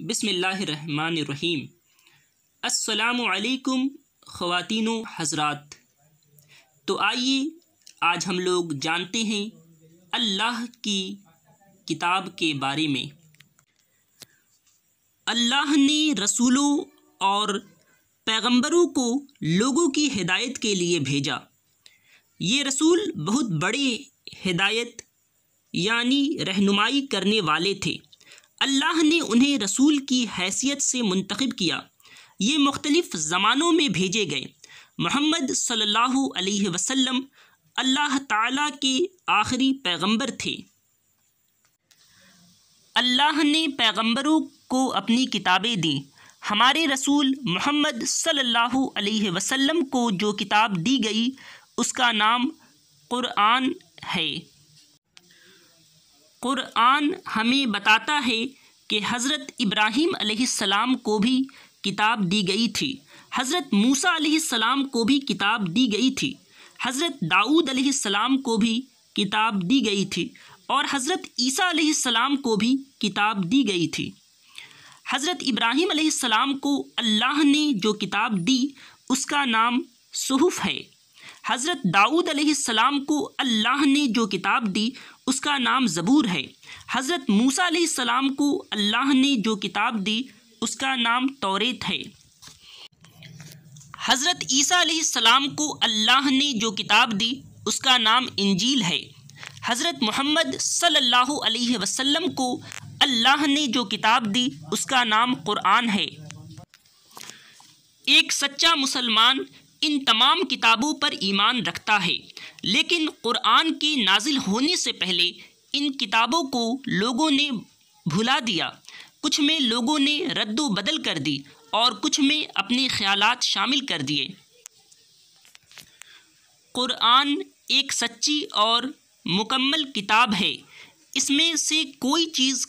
बिस्मिल्लाहिर्रहमानिर्रहीम। अस्सलामु अलैकुम ख़वातीनो हज़रात। तो आइए आज हम लोग जानते हैं अल्लाह की किताब के बारे में। अल्लाह ने रसूलों और पैगंबरों को लोगों की हिदायत के लिए भेजा। ये रसूल बहुत बड़े हिदायत यानी रहनुमाई करने वाले थे। अल्लाह ने उन्हें रसूल की हैसियत से मुंतखब किया। ये मुख्तलिफ़ ज़मानों में भेजे गए। मोहम्मद सल्लल्लाहु अलैहि वसल्लम अल्लाह ताला के आखिरी पैगंबर थे। अल्लाह ने पैगंबरों को अपनी किताबें दी। हमारे रसूल मोहम्मद सल्लल्लाहु अलैहि वसल्लम को जो किताब दी गई उसका नाम कुरान है। कुरान हमें बताता है कि हज़रत इब्राहीम अलैहिस्सलाम को भी किताब दी गई थी। हज़रत मूसा अलैहिस्सलाम को भी किताब दी गई थी। हज़रत दाऊद अलैहिस्सलाम को भी किताब दी गई थी और हज़रत ईसा अलैहिस्सलाम को भी किताब दी गई थी। हज़रत इब्राहीम अलैहिस्सलाम को अल्लाह ने जो किताब दी उसका नाम सुहुफ़ है। हज़रत दाऊद अलैहिस्सलाम को अल्लाह ने जो किताब दी उसका नाम ज़बूर है। हज़रत मूसा अलैहिस्सलाम को अल्लाह ने जो किताब दी उसका नाम तौरेत है। हज़रत ईसा अलैहिस्सलाम को अल्लाह ने जो किताब दी उसका नाम इंजील है। हज़रत मोहम्मद सल्लल्लाहु अलैहि वसल्लम को अल्लाह ने जो किताब दी उसका नाम कुरान है। एक सच्चा मुसलमान इन तमाम किताबों पर ईमान रखता है, लेकिन कुरान के नाजिल होने से पहले इन किताबों को लोगों ने भुला दिया। कुछ में लोगों ने रद्दो बदल कर दी और कुछ में अपने ख्यालात शामिल कर दिए। कुरान एक सच्ची और मुकम्मल किताब है। इसमें से कोई चीज़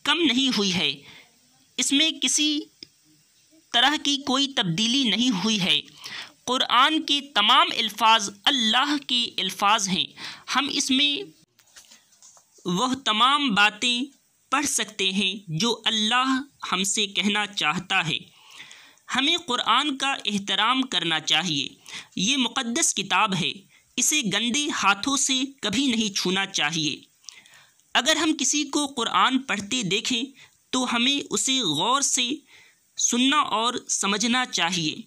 कम नहीं हुई है। इसमें किसी तरह की कोई तब्दीली नहीं हुई है। कुरान के तमाम अल्फाज अल्लाह के अल्फाज हैं। हम इसमें वह तमाम बातें पढ़ सकते हैं जो अल्लाह हमसे कहना चाहता है। हमें कुरान का एहतराम करना चाहिए। ये मुक़द्दस किताब है। इसे गंदे हाथों से कभी नहीं छूना चाहिए। अगर हम किसी को कुरान पढ़ते देखें तो हमें उसे गौर से सुनना और समझना चाहिए।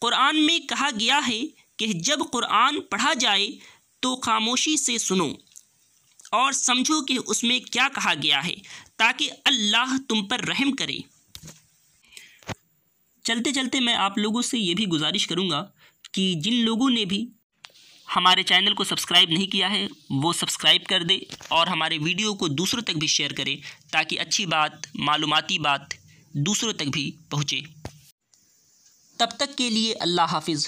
कुरान में कहा गया है कि जब कुरान पढ़ा जाए तो खामोशी से सुनो और समझो कि उसमें क्या कहा गया है, ताकि अल्लाह तुम पर रहम करे। चलते चलते मैं आप लोगों से ये भी गुजारिश करूँगा कि जिन लोगों ने भी हमारे चैनल को सब्सक्राइब नहीं किया है वो सब्सक्राइब कर दे और हमारे वीडियो को दूसरों तक भी शेयर करें, ताकि अच्छी बात, मालूमाती बात दूसरों तक भी पहुँचे। तब तक के लिए अल्लाह हाफिज़।